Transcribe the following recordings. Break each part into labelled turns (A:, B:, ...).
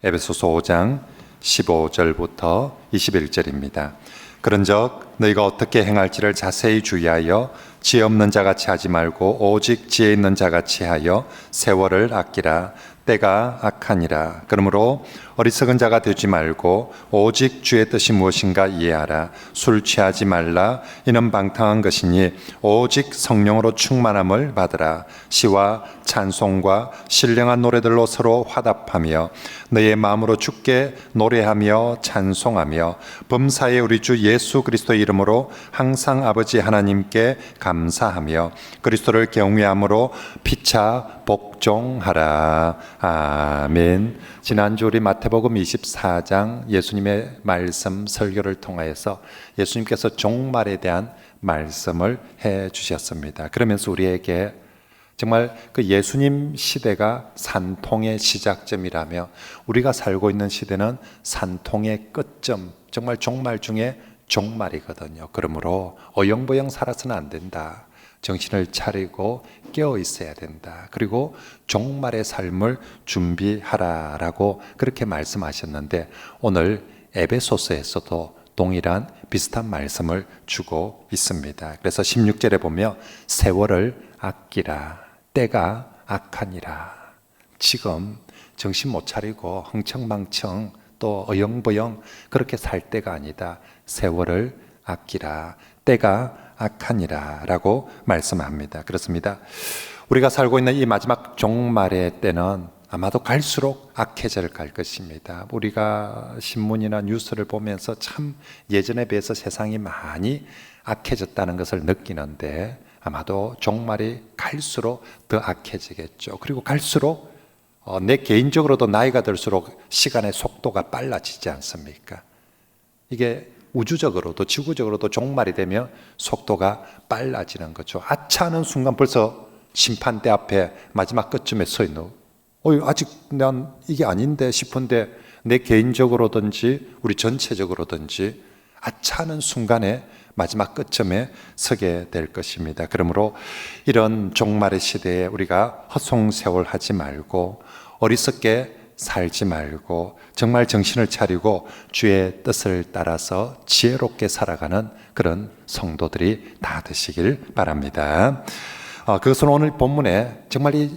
A: 에베소서 5장 15절부터 21절입니다. 그런즉 너희가 어떻게 행할지를 자세히 주의하여 지혜 없는 자같이 하지 말고 오직 지혜 있는 자같이 하여 세월을 아끼라. 때가 악하니라. 그러므로 어리석은 자가 되지 말고 오직 주의 뜻이 무엇인가 이해하라. 술 취하지 말라. 이는 방탕한 것이니 오직 성령으로 충만함을 받으라. 시와 찬송과 신령한 노래들로 서로 화답하며 너의 마음으로 주께 노래하며 찬송하며 범사에 우리 주 예수 그리스도의 이름으로 항상 아버지 하나님께 감사하며 그리스도를 경외함으로 피차 복종하라. 아멘. 지난주 우리 마태복음 24장 예수님의 말씀 설교를 통하여서 예수님께서 종말에 대한 말씀을 해 주셨습니다. 그러면서 우리에게 정말 그 예수님 시대가 산통의 시작점이라며 우리가 살고 있는 시대는 산통의 끝점, 정말 종말 중에 종말이거든요. 그러므로 어영부영 살아서는 안 된다. 정신을 차리고 깨어 있어야 된다. 그리고 종말의 삶을 준비하라라고 그렇게 말씀하셨는데 오늘 에베소서에서도 동일한 비슷한 말씀을 주고 있습니다. 그래서 16절에 보면 세월을 아끼라. 때가 악하니라. 지금 정신 못 차리고 흥청망청 또 어영부영 그렇게 살 때가 아니다. 세월을 아끼라. 때가 악하니라 라고 말씀합니다. 그렇습니다. 우리가 살고 있는 이 마지막 종말의 때는 아마도 갈수록 악해져 갈 것입니다. 우리가 신문이나 뉴스를 보면서 참 예전에 비해서 세상이 많이 악해졌다는 것을 느끼는데 아마도 종말이 갈수록 더 악해지겠죠. 그리고 갈수록 내 개인적으로도 나이가 들수록 시간의 속도가 빨라지지 않습니까? 이게 우주적으로도 지구적으로도 종말이 되면 속도가 빨라지는 거죠. 아차 하는 순간 벌써 심판대 앞에 마지막 끝쯤에 서 있는 아직 난 이게 아닌데 싶은데 내 개인적으로든지 우리 전체적으로든지 아차 하는 순간에 마지막 끝점에 서게 될 것입니다. 그러므로 이런 종말의 시대에 우리가 헛송세월하지 말고 어리석게 살지 말고 정말 정신을 차리고 주의 뜻을 따라서 지혜롭게 살아가는 그런 성도들이 다 되시길 바랍니다. 그것은 오늘 본문에 정말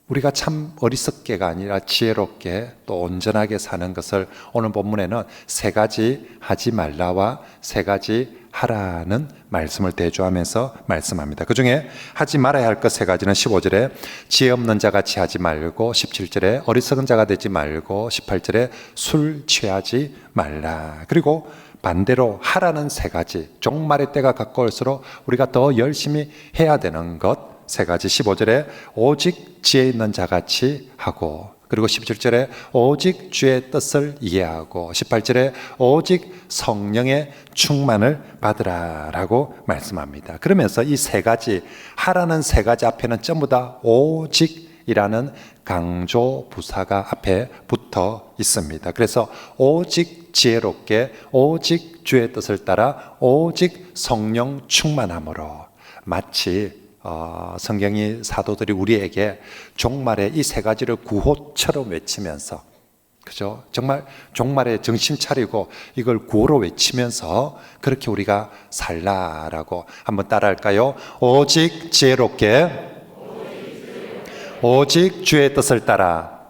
A: 우리가 참 어리석게가 아니라 지혜롭게 또 온전하게 사는 것을 오늘 본문에는 세 가지 하지 말라와 세 가지 하라는 말씀을 대조하면서 말씀합니다. 그 중에 하지 말아야 할 것 세 가지는 15절에 지혜 없는 자같이 하지 말고 17절에 어리석은 자가 되지 말고 18절에 술 취하지 말라. 그리고 반대로 하라는 세 가지, 종말의 때가 가까울수록 우리가 더 열심히 해야 되는 것 세 가지. 15절에 오직 지혜 있는 자같이 하고, 그리고 17절에 오직 주의 뜻을 이해하고 18절에 오직 성령의 충만을 받으라 라고 말씀합니다. 그러면서 이 세 가지, 하라는 세 가지 앞에는 전부 다 오직이라는 강조 부사가 앞에 붙어 있습니다. 그래서 오직 지혜롭게 오직 주의 뜻을 따라 오직 성령 충만함으로, 마치 성경이 사도들이 우리에게 종말의 이 세 가지를 구호처럼 외치면서, 그죠? 정말 종말에 정신 차리고 이걸 구호로 외치면서 그렇게 우리가 살라라고 한번 따라할까요? 오직 지혜롭게 오직 주의 뜻을 따라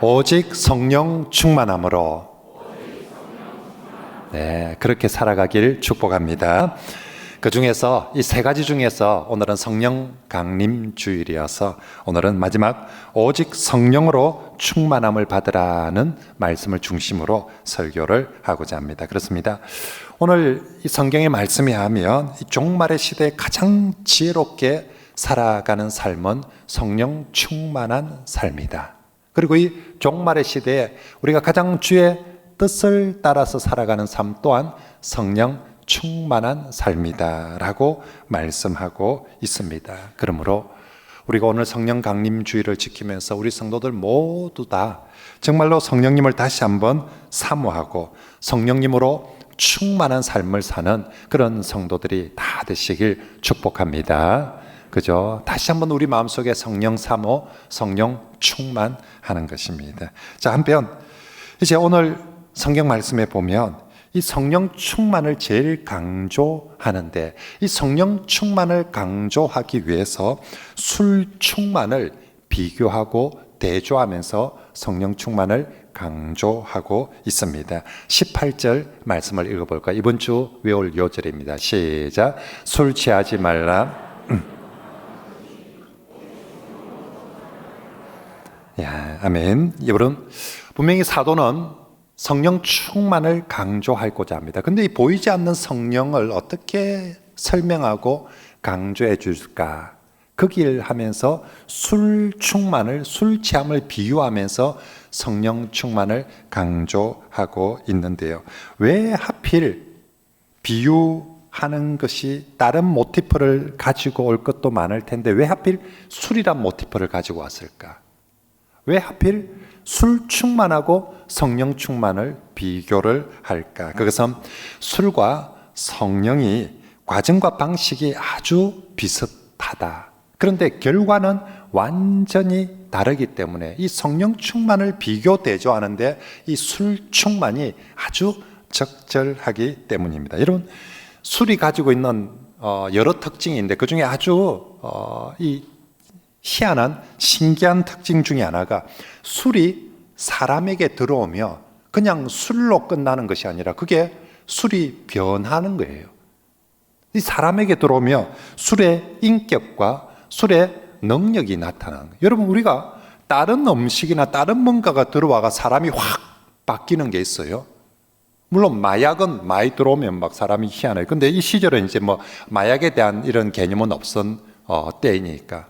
A: 오직 성령 충만함으로, 네, 그렇게 살아가길 축복합니다. 그 중에서 이 세 가지 중에서 오늘은 성령 강림 주일이어서 오늘은 마지막 오직 성령으로 충만함을 받으라는 말씀을 중심으로 설교를 하고자 합니다. 그렇습니다. 오늘 이 성경의 말씀에 하면 이 종말의 시대에 가장 지혜롭게 살아가는 삶은 성령 충만한 삶이다. 그리고 이 종말의 시대에 우리가 가장 주의 뜻을 따라서 살아가는 삶 또한 성령 충만한 삶이다 라고 말씀하고 있습니다. 그러므로 우리가 오늘 성령 강림 주일을 지키면서 우리 성도들 모두 다 정말로 성령님을 다시 한번 사모하고 성령님으로 충만한 삶을 사는 그런 성도들이 다 되시길 축복합니다. 그죠? 다시 한번 우리 마음속에 성령 사모, 성령 충만하는 것입니다. 자, 한편 이제 오늘 성경 말씀에 보면 이 성령 충만을 제일 강조하는데, 이 성령 충만을 강조하기 위해서 술 충만을 비교하고 대조하면서 성령 충만을 강조하고 있습니다. 18절 말씀을 읽어볼까요? 이번 주 외울 요절입니다. 시작. 술 취하지 말라. 야, 아멘. 여러분, 분명히 사도는 성령 충만을 강조하고자 합니다. 근데 이 보이지 않는 성령을 어떻게 설명하고 강조해 줄까? 그 길 하면서 술 충만을, 술 취함을 비유하면서 성령 충만을 강조하고 있는데요. 왜 하필 비유하는 것이 다른 모티프를 가지고 올 것도 많을 텐데 왜 하필 술이란 모티프를 가지고 왔을까? 왜 하필 술 충만하고 성령 충만을 비교를 할까? 그것은 술과 성령이 과정과 방식이 아주 비슷하다. 그런데 결과는 완전히 다르기 때문에 이 성령 충만을 비교 대조하는데 이 술 충만이 아주 적절하기 때문입니다. 여러분, 술이 가지고 있는 여러 특징인데 그 중에 아주 이 희한한 신기한 특징 중에 하나가 술이 사람에게 들어오며 그냥 술로 끝나는 것이 아니라 그게 술이 변하는 거예요. 이 사람에게 들어오며 술의 인격과 술의 능력이 나타나는 거예요. 여러분, 우리가 다른 음식이나 다른 뭔가가 들어와가 사람이 확 바뀌는 게 있어요. 물론 마약은 많이 들어오면 막 사람이 희한해요. 근데 이 시절에 이제 뭐 마약에 대한 이런 개념은 없던 때이니까.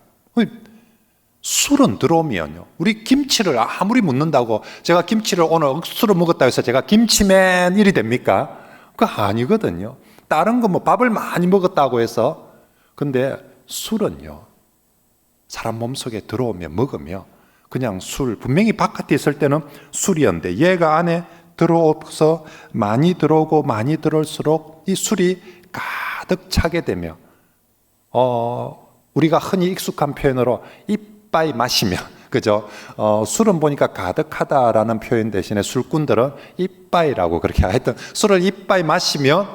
A: 술은 들어오면요, 우리 김치를 아무리 묻는다고 제가 김치를 오늘 억수로 먹었다고 해서 제가 김치맨 일이 됩니까? 그거 아니거든요. 다른 거 뭐 밥을 많이 먹었다고 해서. 근데 술은요, 사람 몸속에 들어오면 먹으면 그냥 술, 분명히 바깥에 있을 때는 술이었는데 얘가 안에 들어오서 많이 들어오고 많이 들어올수록 이 술이 가득 차게 되며 우리가 흔히 익숙한 표현으로 이빠이 마시며, 그죠? 술은 보니까 가득하다라는 표현 대신에 술꾼들은 이빠이라고 그렇게 하여튼 술을 이빠이 마시면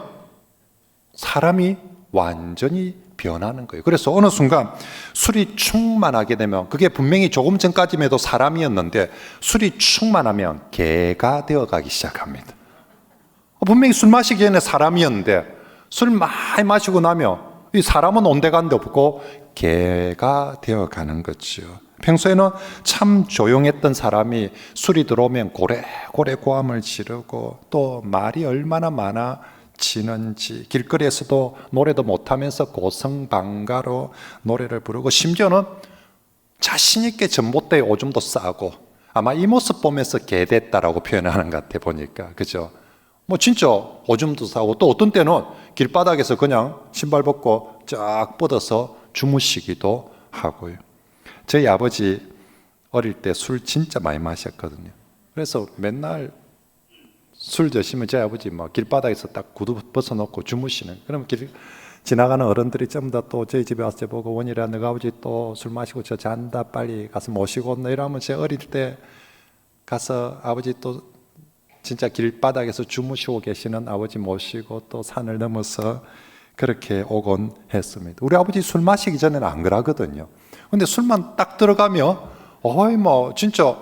A: 사람이 완전히 변하는 거예요. 그래서 어느 순간 술이 충만하게 되면, 그게 분명히 조금 전까지만 해도 사람이었는데 술이 충만하면 개가 되어가기 시작합니다. 분명히 술 마시기 전에 사람이었는데 술 많이 마시고 나면 이 사람은 온데간데 없고 개가 되어가는 거죠. 평소에는 참 조용했던 사람이 술이 들어오면 고래고래 고함을 지르고 또 말이 얼마나 많아지는지, 길거리에서도 노래도 못하면서 고성방가로 노래를 부르고 심지어는 자신 있게 전봇대에 오줌도 싸고, 아마 이 모습 보면서 개 됐다라고 표현하는 것 같아 보니까, 그죠? 뭐 진짜 오줌도 싸고 또 어떤 때는 길바닥에서 그냥 신발 벗고 쫙 뻗어서 주무시기도 하고요. 저희 아버지 어릴 때 술 진짜 많이 마셨거든요. 그래서 맨날 술 드시면 저희 아버지 막 길바닥에서 딱 구두 벗어놓고 주무시는. 그러면 지나가는 어른들이 좀 더 또 저희 집에 와서 보고, 원이라 너가 아버지 또 술 마시고 저 잔다, 빨리 가서 모시고 온다 이러면 제 어릴 때 가서 아버지 또 진짜 길바닥에서 주무시고 계시는 아버지 모시고 또 산을 넘어서 그렇게 오곤 했습니다. 우리 아버지 술 마시기 전에는 안 그러거든요. 근데 술만 딱 들어가면 뭐 진짜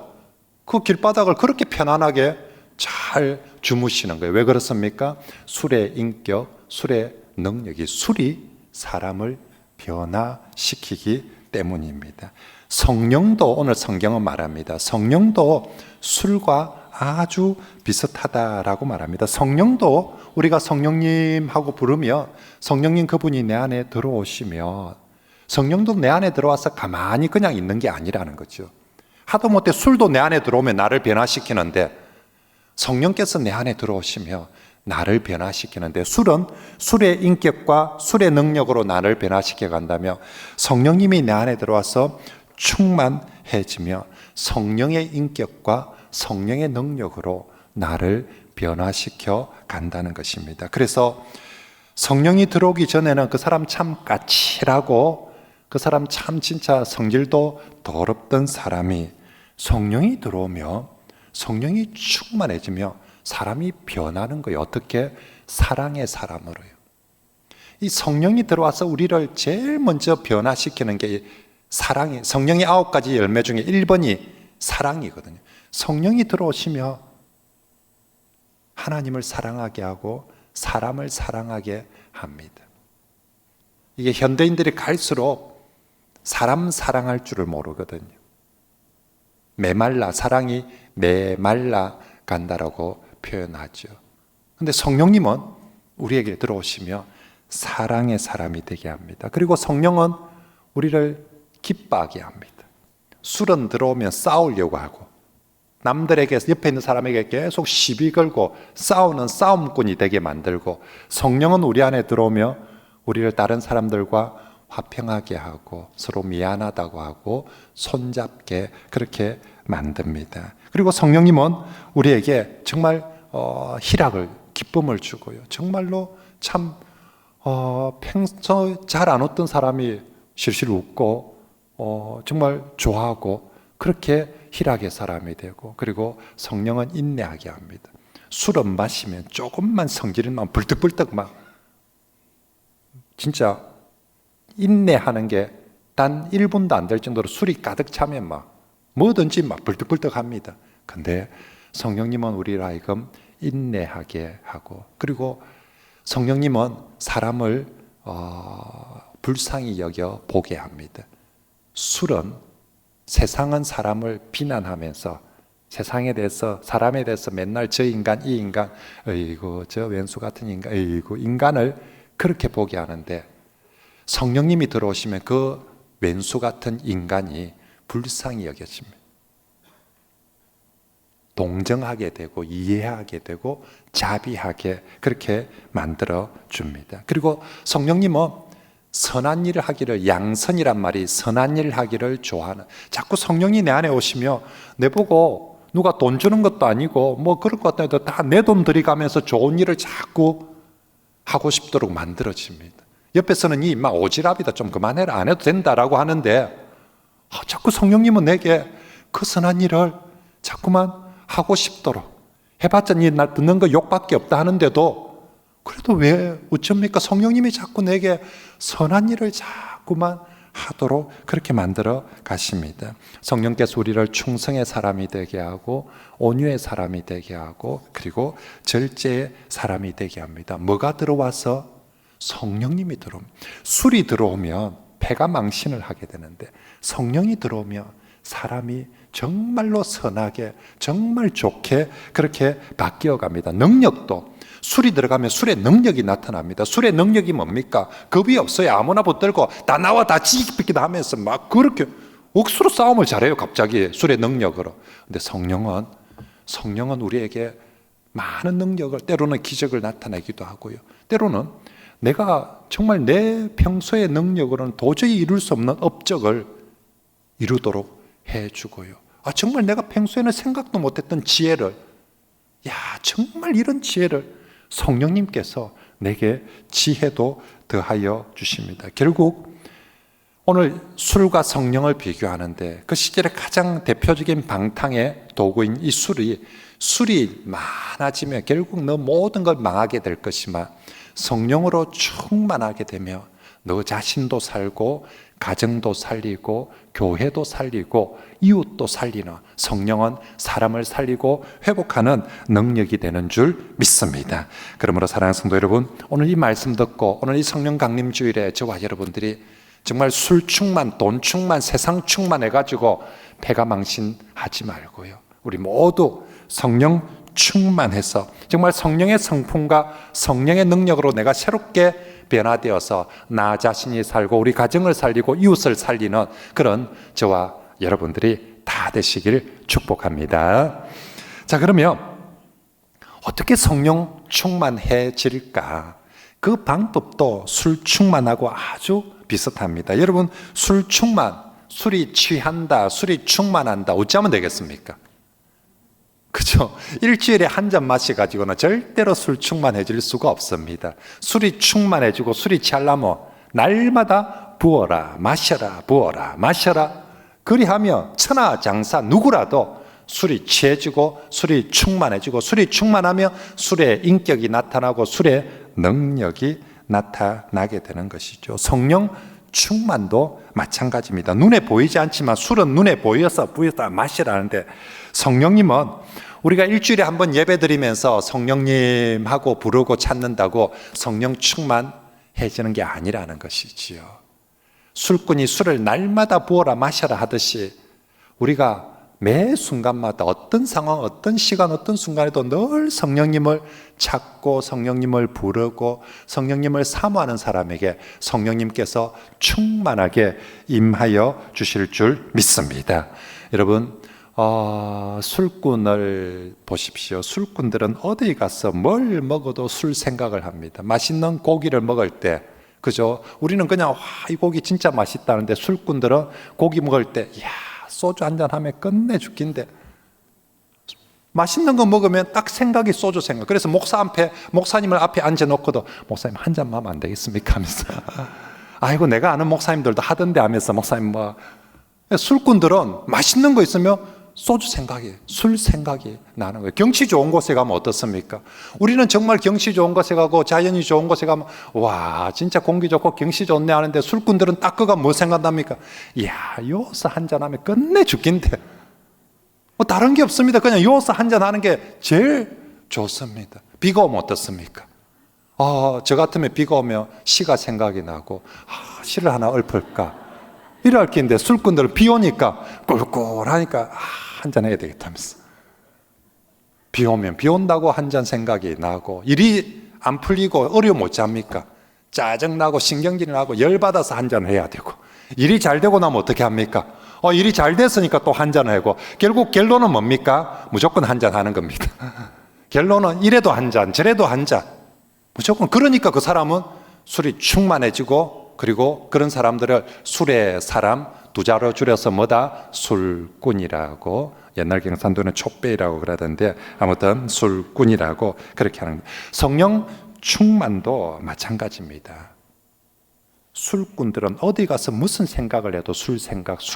A: 그 길바닥을 그렇게 편안하게 잘 주무시는 거예요. 왜 그렇습니까? 술의 인격, 술의 능력이, 술이 사람을 변화시키기 때문입니다. 성령도, 오늘 성경은 말합니다. 성령도 술과 아주 비슷하다라고 말합니다. 성령도 우리가 성령님 하고 부르며 성령님 그분이 내 안에 들어오시며, 성령도 내 안에 들어와서 가만히 그냥 있는 게 아니라는 거죠. 하도 못해 술도 내 안에 들어오면 나를 변화시키는데 성령께서 내 안에 들어오시며 나를 변화시키는데, 술은 술의 인격과 술의 능력으로 나를 변화시켜 간다며 성령님이 내 안에 들어와서 충만해지며 성령의 인격과 성령의 능력으로 나를 변화시켜 간다는 것입니다. 그래서 성령이 들어오기 전에는 그 사람 참 까칠하고 그 사람 참 진짜 성질도 더럽던 사람이 성령이 들어오며 성령이 충만해지며 사람이 변하는 거예요. 어떻게? 사랑의 사람으로요. 이 성령이 들어와서 우리를 제일 먼저 변화시키는 게 사랑이, 성령의 9가지 열매 중에 1번이 사랑이거든요. 성령이 들어오시며 하나님을 사랑하게 하고 사람을 사랑하게 합니다. 이게 현대인들이 갈수록 사람 사랑할 줄을 모르거든요. 메말라, 사랑이 메말라 간다라고 표현하죠. 근데 성령님은 우리에게 들어오시며 사랑의 사람이 되게 합니다. 그리고 성령은 우리를 기뻐하게 합니다. 술은 들어오면 싸우려고 하고 남들에게, 옆에 있는 사람에게 계속 시비 걸고 싸우는 싸움꾼이 되게 만들고, 성령은 우리 안에 들어오며 우리를 다른 사람들과 화평하게 하고 서로 미안하다고 하고 손잡게 그렇게 만듭니다. 그리고 성령님은 우리에게 정말 희락을, 기쁨을 주고요. 정말로 참 평소 잘 안 웃던 사람이 실실 웃고 정말 좋아하고 그렇게 희락의 사람이 되고, 그리고 성령은 인내하게 합니다. 술은 마시면 조금만 성질이 나면 불떡불떡 막 진짜 인내하는 게 단 1분도 안 될 정도로 술이 가득 차면 막 뭐든지 막 불떡불떡 합니다. 근데 성령님은 우리를 하여금 인내하게 하고, 그리고 성령님은 사람을 불쌍히 여겨 보게 합니다. 술은, 세상은 사람을 비난하면서 세상에 대해서, 사람에 대해서 맨날 저 인간, 이 인간, 어이구 저 왼수 같은 인간, 어이구 인간을 그렇게 보게 하는데, 성령님이 들어오시면 그 왼수 같은 인간이 불쌍히 여겨집니다. 동정하게 되고 이해하게 되고 자비하게 그렇게 만들어 줍니다. 그리고 성령님은 선한 일을 하기를, 양선이란 말이 선한 일을 하기를 좋아하는, 자꾸 성령이 내 안에 오시며 내보고 누가 돈 주는 것도 아니고 뭐 그럴 것 같아도 다 내 돈 들이가면서 좋은 일을 자꾸 하고 싶도록 만들어집니다. 옆에서는 이 막 오지랖이다, 좀 그만해라, 안 해도 된다라고 하는데 자꾸 성령님은 내게 그 선한 일을 자꾸만 하고 싶도록, 해봤자 나 듣는 거 욕밖에 없다 하는데도 그래도 왜 어쩝니까? 성령님이 자꾸 내게 선한 일을 자꾸만 하도록 그렇게 만들어 가십니다. 성령께서 우리를 충성의 사람이 되게 하고 온유의 사람이 되게 하고 그리고 절제의 사람이 되게 합니다. 뭐가 들어와서? 성령님이 들어오면. 술이 들어오면 폐가 망신을 하게 되는데 성령이 들어오면 사람이 정말로 선하게, 정말 좋게 그렇게 바뀌어 갑니다. 능력도, 술이 들어가면 술의 능력이 나타납니다. 술의 능력이 뭡니까? 겁이 없어요. 아무나 붙들고 다 나와 다 지키기도 하면서 막 그렇게 억수로 싸움을 잘해요. 갑자기 술의 능력으로. 근데 성령은 우리에게 많은 능력을, 때로는 기적을 나타내기도 하고요. 때로는 내가 정말 내 평소의 능력으로는 도저히 이룰 수 없는 업적을 이루도록 해주고요. 정말 내가 평소에는 생각도 못했던 지혜를, 정말 이런 지혜를 성령님께서 내게 지혜도 더하여 주십니다. 결국 오늘 술과 성령을 비교하는데 그 시절에 가장 대표적인 방탕의 도구인 이 술이 많아지면 결국 너 모든 걸 망하게 될 것이지만 성령으로 충만하게 되며 너 자신도 살고 가정도 살리고 교회도 살리고 이웃도 살리는, 성령은 사람을 살리고 회복하는 능력이 되는 줄 믿습니다. 그러므로 사랑하는 성도 여러분, 오늘 이 말씀 듣고 오늘 이 성령 강림 주일에 저와 여러분들이 정말 술 충만, 돈 충만, 세상 충만해가지고 폐가 망신하지 말고요, 우리 모두 성령 충만해서 정말 성령의 성품과 성령의 능력으로 내가 새롭게 변화되어서 나 자신이 살고 우리 가정을 살리고 이웃을 살리는 그런 저와 여러분들이 다 되시길 축복합니다. 자, 그러면 어떻게 성령 충만해질까? 그 방법도 술 충만하고 아주 비슷합니다. 여러분, 술 충만, 술이 취한다, 술이 충만한다, 어찌하면 되겠습니까? 그죠? 일주일에 한 잔 마셔가지고는 절대로 술 충만해질 수가 없습니다. 술이 충만해지고 술이 취하려면 날마다 부어라 마셔라 부어라 마셔라. 그리하며 천하장사 누구라도 술이 취해지고 술이 충만해지고 술이 충만하며 술의 인격이 나타나고 술의 능력이 나타나게 되는 것이죠. 성령 충만도 마찬가지입니다. 눈에 보이지 않지만 술은 눈에 보여서 부여서 마시라는데, 성령님은 우리가 일주일에 한 번 예배 드리면서 성령님하고 부르고 찾는다고 성령 충만해지는 게 아니라는 것이지요. 술꾼이 술을 날마다 부어라 마셔라 하듯이 우리가 매 순간마다 어떤 상황, 어떤 시간, 어떤 순간에도 늘 성령님을 찾고 성령님을 부르고 성령님을 사모하는 사람에게 성령님께서 충만하게 임하여 주실 줄 믿습니다. 여러분, 술꾼을 보십시오. 술꾼들은 어디 가서 뭘 먹어도 술 생각을 합니다. 맛있는 고기를 먹을 때, 그죠? 우리는 그냥 와, 이 고기 진짜 맛있다는데 술꾼들은 고기 먹을 때 야, 소주 한잔 하면 끝내 죽긴데, 맛있는 거 먹으면 딱 생각이 소주 생각. 그래서 목사님을 앞에 앉아놓고도 목사님 한 잔만 하면 안 되겠습니까 하면서 아이고 내가 아는 목사님들도 하던데 하면서 목사님 뭐. 술꾼들은 맛있는 거 있으면 소주 생각이, 술 생각이 나는 거예요. 경치 좋은 곳에 가면 어떻습니까? 우리는 정말 경치 좋은 곳에 가고 자연이 좋은 곳에 가면 와 진짜 공기 좋고 경치 좋네 하는데, 술꾼들은 딱 그가 뭐 생각납니까? 이야 여기서 한잔하면 끝내 죽긴데 뭐 다른 게 없습니다. 그냥 여기서 한잔하는 게 제일 좋습니다. 비가 오면 어떻습니까? 저 같으면 비가 오면 시가 생각이 나고 시를 하나 읊을까 이럴 긴데, 술꾼들은 비 오니까 꿀꿀하니까 한잔 해야 되겠다면서, 비 오면 비 온다고 한잔 생각이 나고, 일이 안 풀리고 어려움 못 잡니까? 짜증나고 신경질이 나고 열받아서 한잔 해야 되고, 일이 잘 되고 나면 어떻게 합니까? 일이 잘 됐으니까 또 한잔 하고, 결국 결론은 뭡니까? 무조건 한잔 하는 겁니다. 결론은 이래도 한잔 저래도 한잔 무조건. 그러니까 그 사람은 술이 충만해지고, 그리고 그런 사람들을 술의 사람, 두 자로 줄여서 뭐다? 술꾼이라고, 옛날 경산도는 촉배이라고 그러던데 아무튼 술꾼이라고 그렇게 하는 거예요. 성령 충만도 마찬가지입니다. 술꾼들은 어디 가서 무슨 생각을 해도 술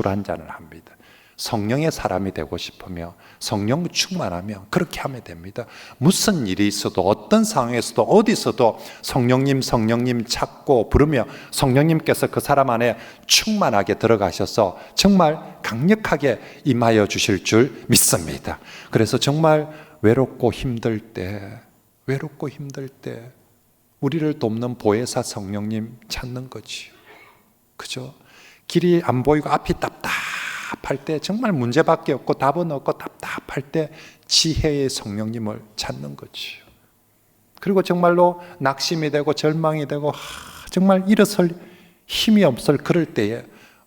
A: 한 잔을 합니다. 성령의 사람이 되고 싶으며 성령 충만하면 그렇게 하면 됩니다. 무슨 일이 있어도 어떤 상황에서도 어디서도 성령님 찾고 부르며 성령님께서 그 사람 안에 충만하게 들어가셔서 정말 강력하게 임하여 주실 줄 믿습니다. 그래서 정말 외롭고 힘들 때 우리를 돕는 보혜사 성령님 찾는 거지요. 그죠? 길이 안 보이고 앞이 답답할 때, 정말 문제밖에 없고 답은 없고 답답할 때 지혜의 성령님을 찾는 거지요. 그리고 정말로 낙심이 되고 절망이 되고 정말 일어설 힘이 없을 그럴 때에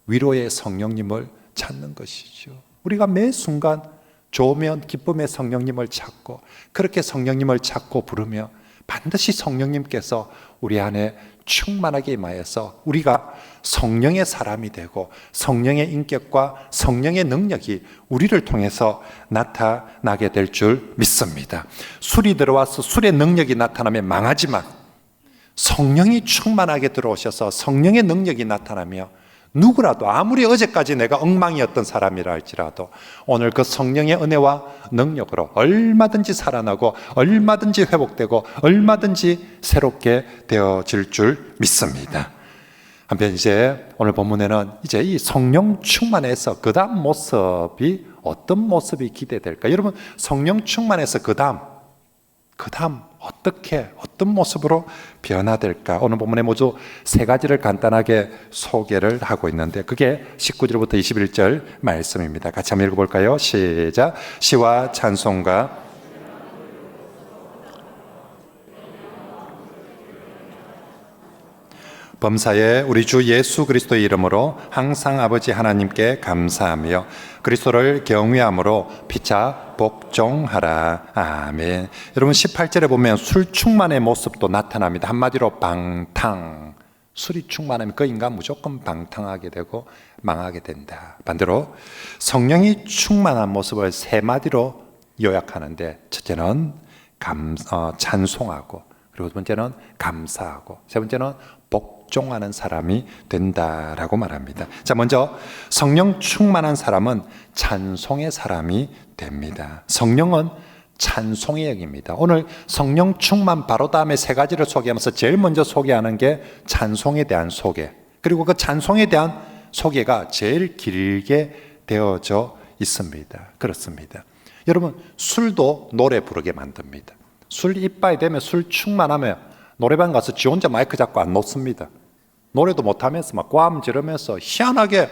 A: 위로의 성령님을 찾는 것이죠. 우리가 매 순간 좋으면 기쁨의 성령님을 찾고, 그렇게 성령님을 찾고 부르며 반드시 성령님께서 우리 안에 충만하게 임하여서 우리가 성령의 사람이 되고 성령의 인격과 성령의 능력이 우리를 통해서 나타나게 될 줄 믿습니다. 술이 들어와서 술의 능력이 나타나면 망하지만, 성령이 충만하게 들어오셔서 성령의 능력이 나타나며 누구라도 아무리 어제까지 내가 엉망이었던 사람이라 할지라도 오늘 그 성령의 은혜와 능력으로 얼마든지 살아나고 얼마든지 회복되고 얼마든지 새롭게 되어질 줄 믿습니다. 한편 이제 오늘 본문에는 이제 이 성령 충만해서 그 다음 모습이 어떤 모습이 기대될까? 여러분, 성령 충만해서 그 다음 어떤 모습으로 변화될까? 오늘 본문에 모두 세 가지를 간단하게 소개를 하고 있는데, 그게 19절부터 21절 말씀입니다. 같이 한번 읽어볼까요? 시작. 시와 찬송가 범사에 우리 주 예수 그리스도의 이름으로 항상 아버지 하나님께 감사하며 그리스도를 경외함으로 피차 복종하라. 아멘. 여러분, 18절에 보면 술 충만의 모습도 나타납니다. 한마디로 방탕. 술이 충만하면 그 인간 무조건 방탕하게 되고 망하게 된다. 반대로 성령이 충만한 모습을 세 마디로 요약하는데, 첫째는 찬송하고, 그리고 두 번째는 감사하고, 세 번째는 복종하고 복종하는 사람이 된다라고 말합니다. 자, 먼저 성령 충만한 사람은 찬송의 사람이 됩니다. 성령은 찬송의 영입니다. 오늘 성령 충만 바로 다음에 세 가지를 소개하면서 제일 먼저 소개하는 게 찬송에 대한 소개, 그리고 그 찬송에 대한 소개가 제일 길게 되어져 있습니다. 그렇습니다. 여러분, 술도 노래 부르게 만듭니다. 술 이빠이 되면, 술 충만하면 노래방 가서 지 혼자 마이크 잡고 안 놓습니다. 노래도 못하면서 막 꽈음 지르면서 희한하게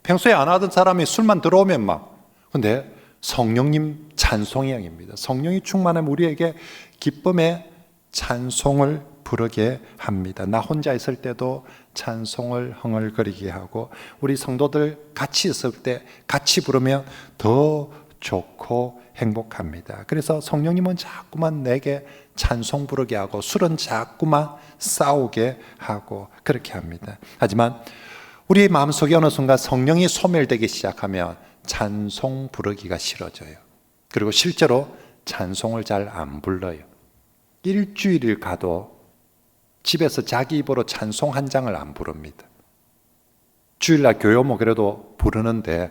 A: 평소에 안 하던 사람이 술만 들어오면 막. 근데 성령님 찬송의 영입니다. 성령이 충만하면 우리에게 기쁨의 찬송을 부르게 합니다. 나 혼자 있을 때도 찬송을 흥얼거리게 하고, 우리 성도들 같이 있을 때 같이 부르면 더 좋고 행복합니다. 그래서 성령님은 자꾸만 내게 찬송 부르게 하고, 술은 자꾸만 싸우게 하고 그렇게 합니다. 하지만 우리의 마음속에 어느 순간 성령이 소멸되기 시작하면 찬송 부르기가 싫어져요. 그리고 실제로 찬송을 잘 안 불러요. 일주일을 가도 집에서 자기 입으로 찬송 한 장을 안 부릅니다. 주일날 교회 오면 그래도 부르는데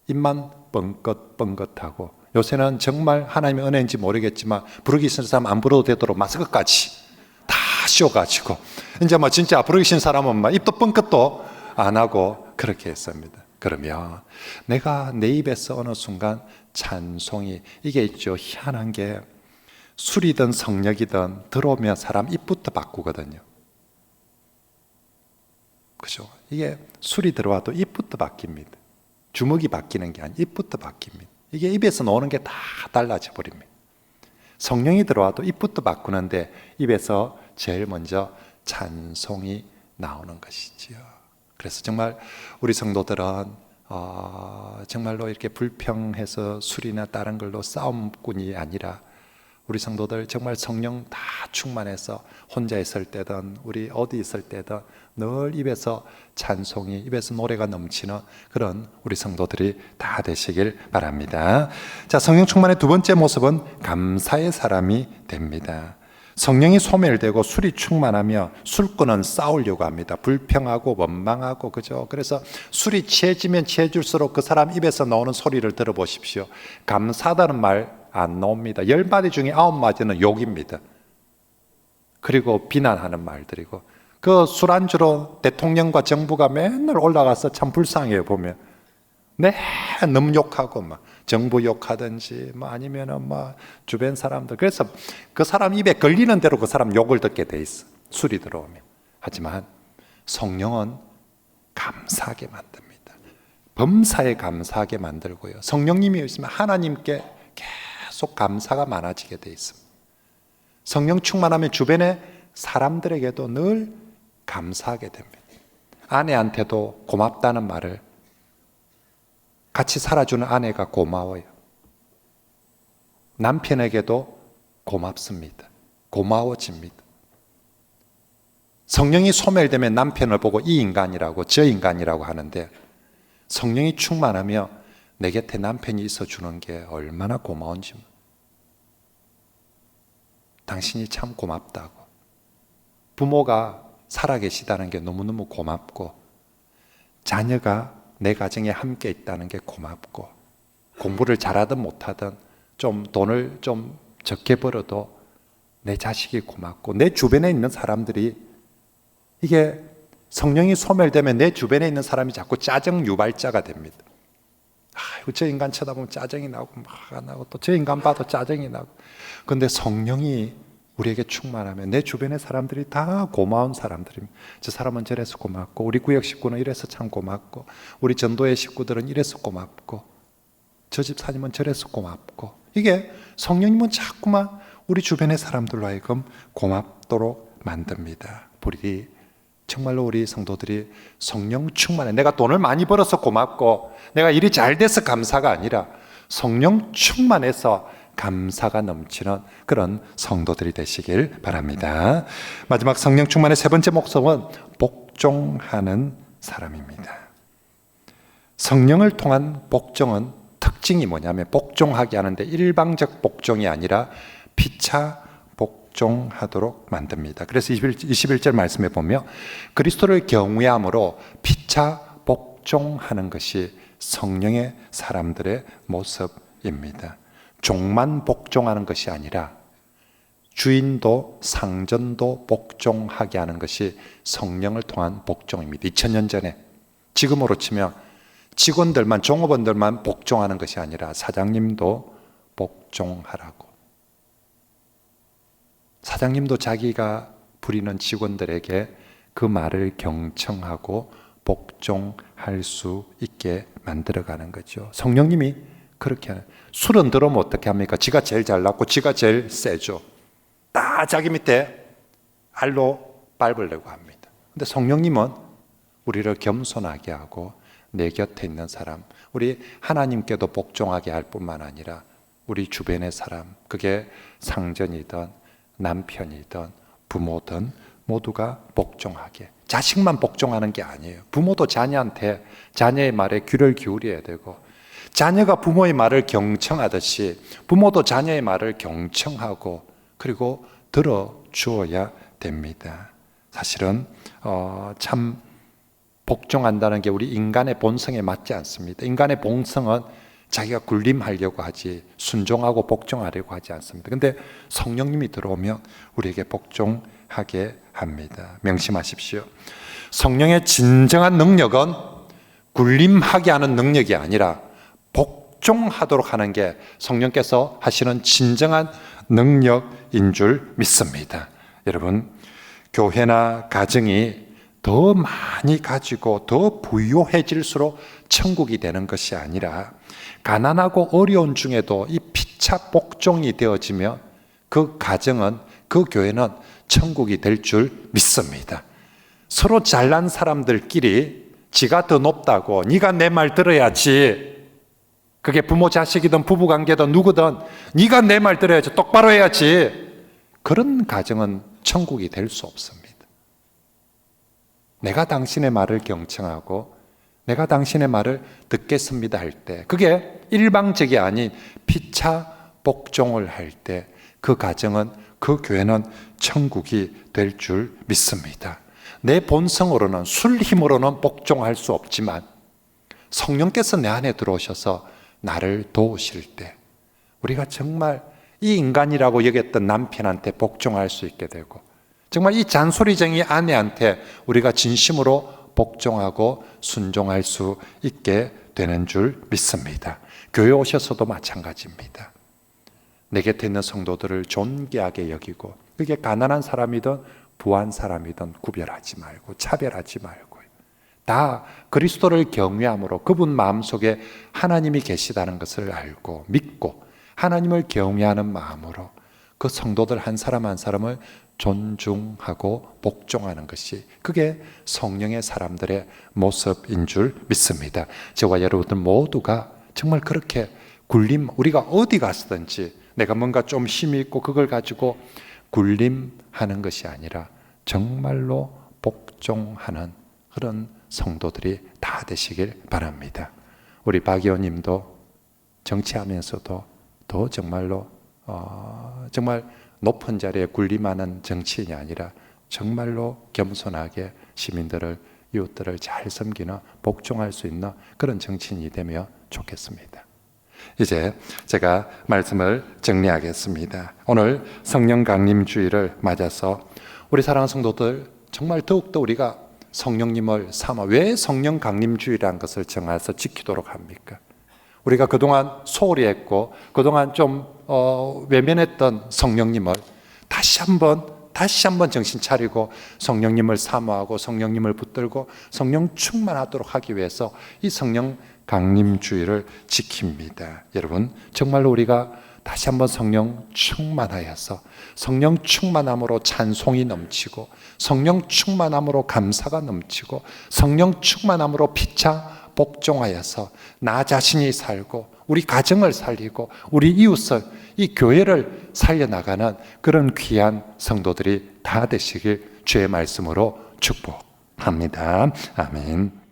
A: 입만 뻥긋뻥긋하고, 요새는 정말 하나님의 은혜인지 모르겠지만 부르기 싫은 사람 안 불러도 되도록 마스크까지 다 씌워가지고 이제 뭐 진짜 부르기 싫은 사람은 막 입도 뻥끗도 안 하고 그렇게 했습니다. 그러면 내가 내 입에서 어느 순간 찬송이, 이게 있죠, 희한한 게 술이든 성령이든 들어오면 사람 입부터 바꾸거든요. 그죠? 이게 술이 들어와도 입부터 바뀝니다. 주먹이 바뀌는 게 아니라 입부터 바뀝니다. 이게 입에서 나오는 게 다 달라져 버립니다. 성령이 들어와도 입부터 바꾸는데 입에서 제일 먼저 찬송이 나오는 것이지요. 그래서 정말 우리 성도들은 정말로 이렇게 불평해서 술이나 다른 걸로 싸움꾼이 아니라, 우리 성도들 정말 성령 다 충만해서 혼자 있을 때든 우리 어디 있을 때든 늘 입에서 찬송이, 입에서 노래가 넘치는 그런 우리 성도들이 다 되시길 바랍니다. 자, 성령 충만의 두 번째 모습은 감사의 사람이 됩니다. 성령이 소멸되고 술이 충만하며 술꾼은 싸우려고 합니다. 불평하고 원망하고, 그죠? 그래서 술이 취해지면 취해질수록 그 사람 입에서 나오는 소리를 들어보십시오. 감사하다는 말 안 나옵니다. 10마디 중에 9마디는 욕입니다. 그리고 비난하는 말들이고, 그 술안주로 대통령과 정부가 맨날 올라가서 참 불쌍해요. 보면 너무 욕하고 막 정부 욕하든지 뭐 아니면은 뭐 주변 사람들, 그래서 그 사람 입에 걸리는 대로 그 사람 욕을 듣게 돼 있어, 술이 들어오면. 하지만 성령은 감사하게 만듭니다. 범사에 감사하게 만들고요, 성령님이 있으면 하나님께 계속 감사가 많아지게 돼 있습니다. 성령 충만하면 주변의 사람들에게도 늘 감사하게 됩니다. 아내한테도 고맙다는 말을, 같이 살아주는 아내가 고마워요. 남편에게도 고맙습니다. 고마워집니다. 성령이 소멸되면 남편을 보고 이 인간이라고, 저 인간이라고 하는데, 성령이 충만하며 내 곁에 남편이 있어주는 게 얼마나 고마운지, 당신이 참 고맙다고, 부모가 살아계시다는 게 너무너무 고맙고, 자녀가 내 가정에 함께 있다는 게 고맙고, 공부를 잘하든 못하든 좀 돈을 좀 적게 벌어도 내 자식이 고맙고, 내 주변에 있는 사람들이, 이게 성령이 소멸되면 내 주변에 있는 사람이 자꾸 짜증 유발자가 됩니다. 저 인간 쳐다보면 짜증이 나고 막 안 나고, 또 저 인간 봐도 짜증이 나고. 그런데 성령이 우리에게 충만하면 내 주변의 사람들이 다 고마운 사람들입니다. 저 사람은 저래서 고맙고, 우리 구역 식구는 이래서 참 고맙고, 우리 전도의 식구들은 이래서 고맙고, 저 집사님은 저래서 고맙고. 이게 성령님은 자꾸만 우리 주변의 사람들로 하여금 고맙도록 만듭니다. 우리 정말로 우리 성도들이 성령 충만해, 내가 돈을 많이 벌어서 고맙고 내가 일이 잘 돼서 감사가 아니라 성령 충만해서 감사가 넘치는 그런 성도들이 되시길 바랍니다. 마지막 성령 충만의 세 번째 목적은 복종하는 사람입니다. 성령을 통한 복종은 특징이 뭐냐면, 복종하게 하는데 일방적 복종이 아니라 피차 복종하도록 만듭니다. 그래서 21절 말씀에 보면 그리스도를 경외함으로 피차 복종하는 것이 성령의 사람들의 모습입니다. 종만 복종하는 것이 아니라 주인도 상전도 복종하게 하는 것이 성령을 통한 복종입니다. 2000년 전에 지금으로 치면 직원들만, 종업원들만 복종하는 것이 아니라 사장님도 복종하라고. 사장님도 자기가 부리는 직원들에게 그 말을 경청하고 복종할 수 있게 만들어가는 거죠. 성령님이 그렇게 하는. 술은 들어오면 어떻게 합니까? 지가 제일 잘났고 지가 제일 세죠. 다 자기 밑에 알로 밟으려고 합니다. 근데 성령님은 우리를 겸손하게 하고 내 곁에 있는 사람, 우리 하나님께도 복종하게 할 뿐만 아니라 우리 주변의 사람, 그게 상전이든 남편이든 부모든 모두가 복종하게. 자식만 복종하는 게 아니에요. 부모도 자녀한테 자녀의 말에 귀를 기울여야 되고, 자녀가 부모의 말을 경청하듯이 부모도 자녀의 말을 경청하고 그리고 들어주어야 됩니다. 사실은 참 복종한다는 게 우리 인간의 본성에 맞지 않습니다. 인간의 본성은 자기가 군림하려고 하지 순종하고 복종하려고 하지 않습니다. 근데 성령님이 들어오면 우리에게 복종하게 합니다. 명심하십시오. 성령의 진정한 능력은 군림하게 하는 능력이 아니라 복종하도록 하는 게 성령께서 하시는 진정한 능력인 줄 믿습니다. 여러분, 교회나 가정이 더 많이 가지고 더 부유해질수록 천국이 되는 것이 아니라 가난하고 어려운 중에도 이 피차 복종이 되어지면 그 가정은, 그 교회는 천국이 될 줄 믿습니다. 서로 잘난 사람들끼리 지가 더 높다고 네가 내 말 들어야지, 그게 부모 자식이든 부부관계든 누구든 네가 내 말 들어야지, 똑바로 해야지, 그런 가정은 천국이 될 수 없습니다. 내가 당신의 말을 경청하고 내가 당신의 말을 듣겠습니다 할 때, 그게 일방적이 아닌 피차 복종을 할 때 그 가정은, 그 교회는 천국이 될 줄 믿습니다. 내 본성으로는, 술 힘으로는 복종할 수 없지만 성령께서 내 안에 들어오셔서 나를 도우실 때 우리가 정말 이 인간이라고 여겼던 남편한테 복종할 수 있게 되고, 정말 이 잔소리쟁이 아내한테 우리가 진심으로 복종하고 순종할 수 있게 되는 줄 믿습니다. 교회 오셔서도 마찬가지입니다. 내 곁에 있는 성도들을 존귀하게 여기고, 그게 가난한 사람이든 부한 사람이든 구별하지 말고 차별하지 말고 다 그리스도를 경외함으로 그분 마음속에 하나님이 계시다는 것을 알고 믿고 하나님을 경외하는 마음으로 그 성도들 한 사람 한 사람을 존중하고 복종하는 것이, 그게 성령의 사람들의 모습인 줄 믿습니다. 저와 여러분들 모두가 정말 그렇게 우리가 어디 갔든지 내가 뭔가 좀 힘이 있고 그걸 가지고 군림하는 것이 아니라 정말로 복종하는 그런 성도들이 다 되시길 바랍니다. 우리 박 의원님도 정치하면서도 더 정말로 정말 높은 자리에 군림하는 정치인이 아니라 정말로 겸손하게 시민들을, 이웃들을 잘 섬기는, 복종할 수 있는 그런 정치인이 되면 좋겠습니다. 이제 제가 말씀을 정리하겠습니다. 오늘 성령 강림 주일을 맞아서 우리 사랑하는 성도들, 정말 더욱더 우리가 성령님을 삼아, 왜 성령 강림 주일이라는 것을 정해서 지키도록 합니까? 우리가 그동안 소홀히 했고 그동안 좀 외면했던 성령님을 다시 한번 정신 차리고 성령님을 사모하고 성령님을 붙들고 성령 충만하도록 하기 위해서 이 성령 강림 주일을 지킵니다. 여러분, 정말로 우리가 다시 한번 성령 충만하여서 성령 충만함으로 찬송이 넘치고 성령 충만함으로 감사가 넘치고 성령 충만함으로 피차 복종하여서 나 자신이 살고 우리 가정을 살리고 우리 이웃을, 이 교회를 살려나가는 그런 귀한 성도들이 다 되시길 주의 말씀으로 축복합니다. 아멘.